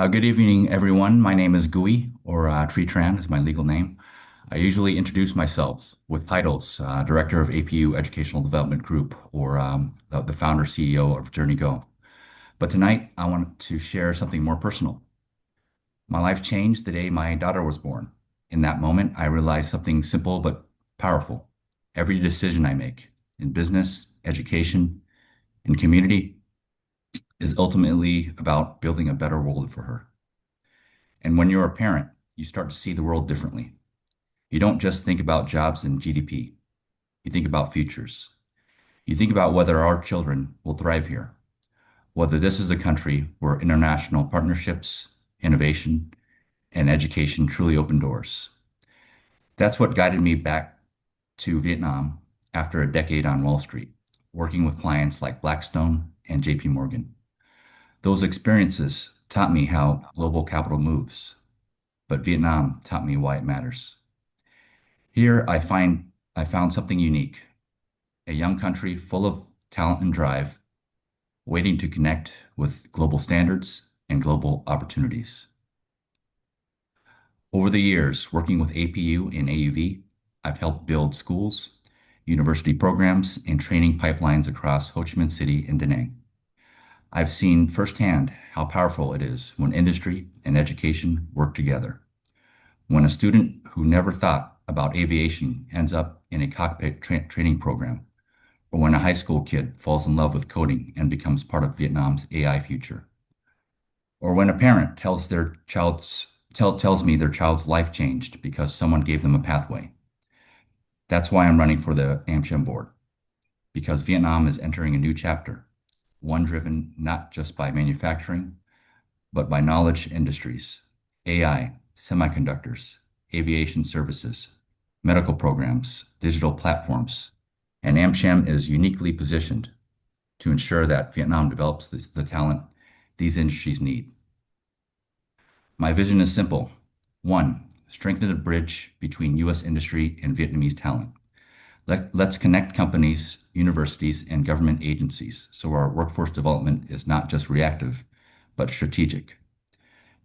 Good evening, everyone. My name is Gui, or Tree Tran is my legal name. I usually introduce myself with titles, Director of APU Educational Development Group, or the founder CEO of Journey Go. But tonight, I want to share something more personal. My life changed the day my daughter was born. In that moment, I realized something simple but powerful. Every decision I make in business, education, and community is ultimately about building a better world for her. And when you're a parent, you start to see the world differently. You don't just think about jobs and GDP. You think about futures. You think about whether our children will thrive here, whether this is a country where international partnerships, innovation, and education truly open doors. That's what guided me back to Vietnam after a decade on Wall Street, working with clients like Blackstone and JP Morgan. Those experiences taught me how global capital moves, but Vietnam taught me why it matters. Here I found something unique, a young country full of talent and drive, waiting to connect with global standards and global opportunities. Over the years, working with APU and AUV, I've helped build schools, university programs, and training pipelines across Ho Chi Minh City and Da Nang. I've seen firsthand how powerful it is when industry and education work together. When a student who never thought about aviation ends up in a cockpit training program, or when a high school kid falls in love with coding and becomes part of Vietnam's AI future, or when a parent tells me their child's life changed because someone gave them a pathway. That's why I'm running for the AmCham board, because Vietnam is entering a new chapter, one driven not just by manufacturing, but by knowledge industries, AI, semiconductors, aviation services, medical programs, digital platforms, and AmCham is uniquely positioned to ensure that Vietnam develops the talent these industries need. My vision is simple. One, strengthen the bridge between U.S. industry and Vietnamese talent. Let's connect companies, universities, and government agencies so our workforce development is not just reactive, but strategic.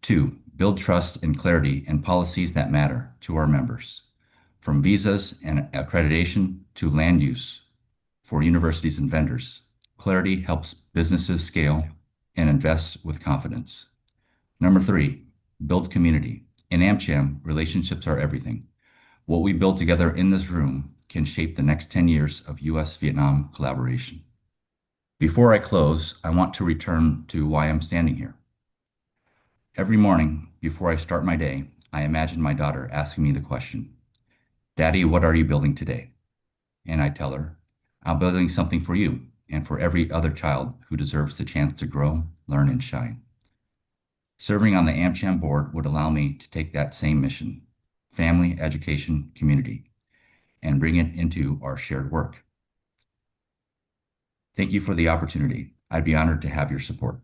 Two, build trust and clarity in policies that matter to our members, from visas and accreditation to land use for universities and vendors. Clarity helps businesses scale and invest with confidence. Number three, build community. In AmCham, relationships are everything. What we build together in this room can shape the next 10 years of U.S.-Vietnam collaboration. Before I close, I want to return to why I'm standing here. Every morning, before I start my day, I imagine my daughter asking me the question, Daddy, what are you building today? And I tell her, I'm building something for you and for every other child who deserves the chance to grow, learn, and shine. Serving on the AmCham board would allow me to take that same mission, family, education, community, and bring it into our shared work. Thank you for the opportunity. I'd be honored to have your support.